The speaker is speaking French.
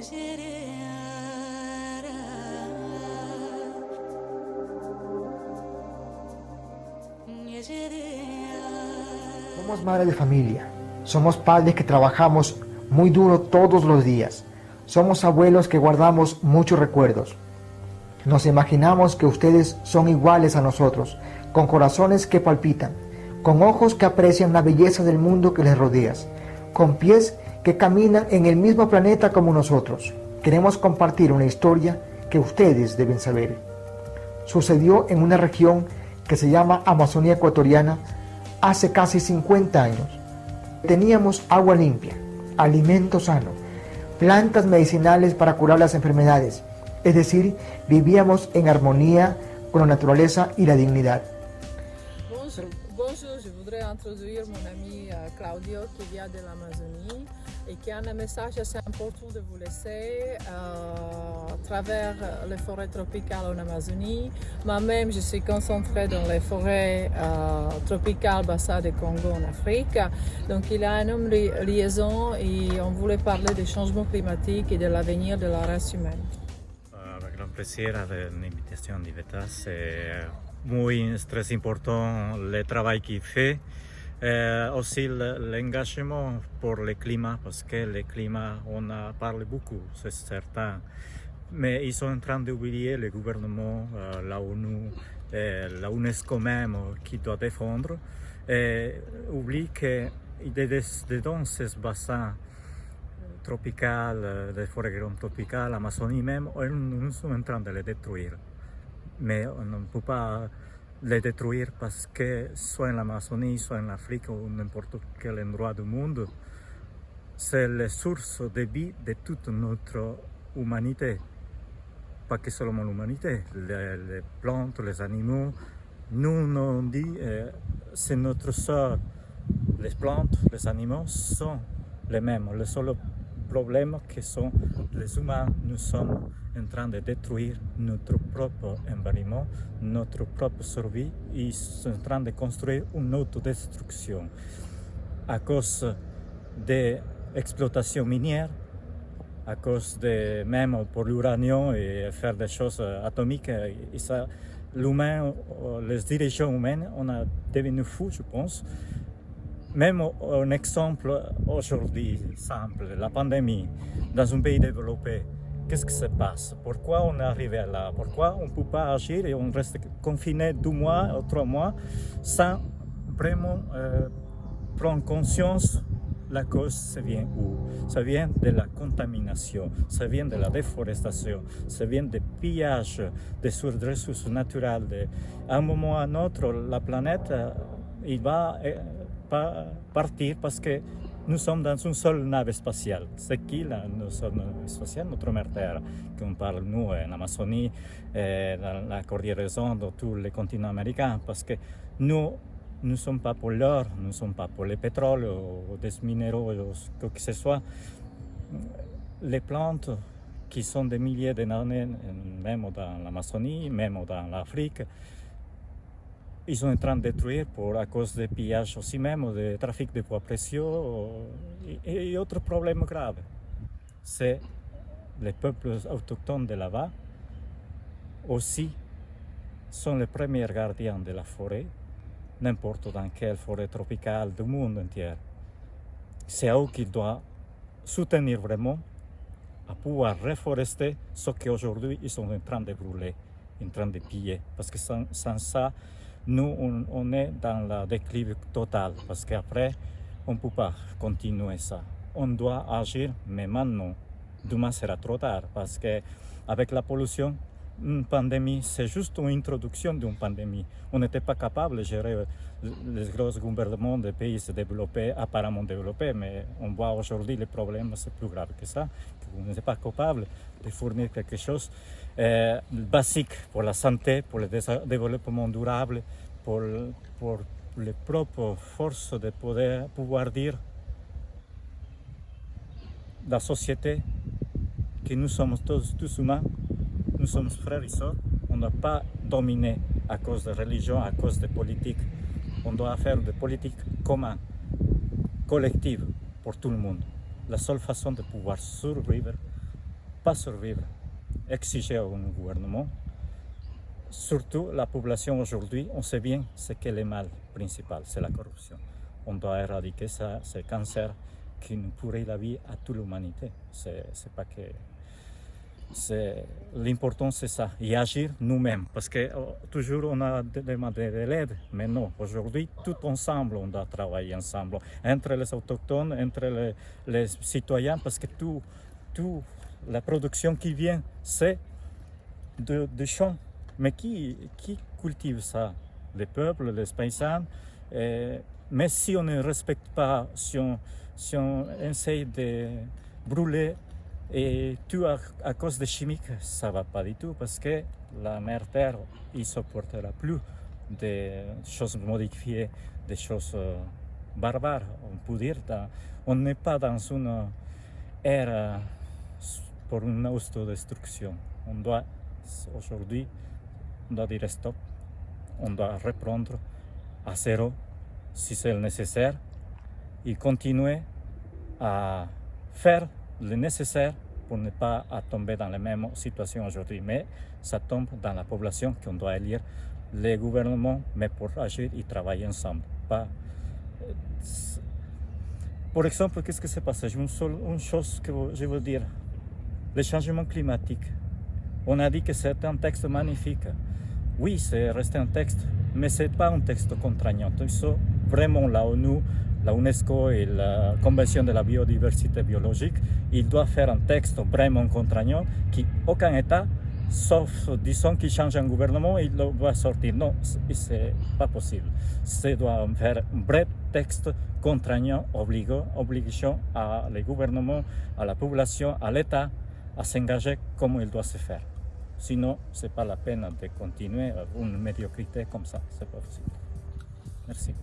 Somos madres de familia, somos padres que trabajamos muy duro todos los días, somos abuelos que guardamos muchos recuerdos. Nos imaginamos que ustedes son iguales a nosotros, con corazones que palpitan, con ojos que aprecian la belleza del mundo que les rodea, con pies que caminan en el mismo planeta como nosotros. Queremos compartir una historia que ustedes deben saber. Sucedió en una región que se llama Amazonía Ecuatoriana hace casi 50 años. Teníamos agua limpia, alimento sano, plantas medicinales para curar las enfermedades, es decir, vivíamos en armonía con la naturaleza y la dignidad. Bonjour, je voudrais introduire mon ami Claudio qui vient de l'Amazonie et qui a un message assez important de vous laisser à travers les forêts tropicales en Amazonie. Moi-même, je suis concentrée dans les forêts tropicales bassin du Congo en Afrique. Donc il a une liaison et on voulait parler des changements climatiques et de l'avenir de la race humaine. Avec grand plaisir avec l'invitation d'Iveta, c'est très important le travail qu'il fait. Aussi l'engagement pour le climat, parce que le climat, on en parle beaucoup, c'est certain. Mais ils sont en train d'oublier le gouvernement, la ONU, la UNESCO même, qui doit défendre, et oublie que dans ces bassins tropicaux, des forêts tropicales, l'Amazonie même, nous sommes en train de les détruire. Mais on ne peut pas les détruire parce que soit en Amazonie, soit en Afrique ou n'importe quel endroit du monde, c'est la source de vie de toute notre humanité. Pas que seulement l'humanité, les plantes, les animaux. Nous, on dit c'est notre sort. Les plantes, les animaux sont les mêmes. Le seul problème que sont les humains, nous sommes en train de détruire notre propre environnement, notre propre survie. Ils sont en train de construire une autodestruction à cause des exploitations minières, à cause de même pour l'uranium et faire des choses atomiques. Et ça, l'humain, les dirigeants humains, on a devenu fous, je pense. Même un exemple aujourd'hui simple, la pandémie dans un pays développé. Qu'est-ce qui se passe? Pourquoi on est arrivé là? Pourquoi on ne peut pas agir et on reste confiné 2 mois ou 3 mois sans vraiment prendre conscience? La cause, ça vient où? Ça vient de la contamination, ça vient de la déforestation, ça vient du pillage des ressources naturelles. À un moment ou à un autre, la planète il va partir parce que nous sommes dans une seule nave spatiale. C'est qui la seule nave spatiale? Notre mère Terre, qu'on parle nous en Amazonie, dans la cordillère de tous les continents américains, parce que nous ne sommes pas pour l'or, nous ne sommes pas pour le pétrole ou des minéraux ou quoi que ce soit. Les plantes qui sont des milliers d'années, même dans l'Amazonie, même dans l'Afrique, ils sont en train de détruire à cause des pillages aussi même, du trafic de bois précieux et autres problèmes graves. C'est les peuples autochtones de là-bas aussi sont les premiers gardiens de la forêt, n'importe dans quelle forêt tropicale du monde entier. C'est eux qui doivent soutenir vraiment à pouvoir reforester ce qu'aujourd'hui ils sont en train de brûler, en train de piller. Parce que sans ça, nous, on est dans la déclive totale, parce qu'après, on ne peut pas continuer ça. On doit agir, mais maintenant, demain sera trop tard, parce qu'avec la pollution, une pandémie, c'est juste une introduction d'une pandémie. On n'était pas capable de gérer les gros gouvernements des pays développés, apparemment développés, mais on voit aujourd'hui les problèmes, c'est plus grave que ça. On n'est pas capable de fournir quelque chose basique pour la santé, pour le développement durable, pour les propres forces de pouvoir dire la société que nous sommes tous humains, nous sommes frères et sœurs, on ne doit pas dominer à cause de religion, à cause de politique. On doit faire des politiques communes, collectives pour tout le monde. La seule façon de pouvoir survivre pas survivre. Exiger au gouvernement, surtout la population aujourd'hui, on sait bien ce qu'est le mal principal, c'est la corruption. On doit éradiquer ça, ce cancer qui nous pourrit la vie à toute l'humanité. C'est pas que... L'important c'est ça, et agir nous-mêmes, parce que toujours on a demandé de l'aide, mais non, aujourd'hui tout ensemble on doit travailler ensemble, entre les autochtones, entre les citoyens, parce que tout la production qui vient c'est de champs, mais qui cultive ça? Les peuples, les paysans, mais si on ne respecte pas, si on essaye de brûler et tout à cause des chimiques, ça ne va pas du tout parce que la mère terre ne supportera plus des choses modifiées, des choses barbares. On peut dire, on n'est pas dans une ère pour une autodestruction. On doit aujourd'hui, on doit dire stop, on doit reprendre à zéro si c'est nécessaire et continuer à faire le nécessaire pour ne pas tomber dans la même situation aujourd'hui. Mais ça tombe dans la population qu'on doit élire les gouvernements, mais pour agir et travailler ensemble. Pas... Par exemple, qu'est-ce qui s'est passé? Une chose que je veux dire, le changement climatique. On a dit que c'est un texte magnifique. Oui, c'est resté un texte, mais ce n'est pas un texte contraignant. Vraiment, la ONU, la UNESCO et la Convention de la biodiversité biologique, ils doivent faire un texte vraiment contraignant qu'aucun État, sauf, disons, qu'il change un gouvernement, il doit sortir. Non, ce n'est pas possible. Ça doit faire un vrai texte contraignant, obligeant à les gouvernements, à la population, à l'État, à s'engager comme il doit se faire. Sinon, ce n'est pas la peine de continuer une médiocrité comme ça. Ce n'est pas possible. Merci.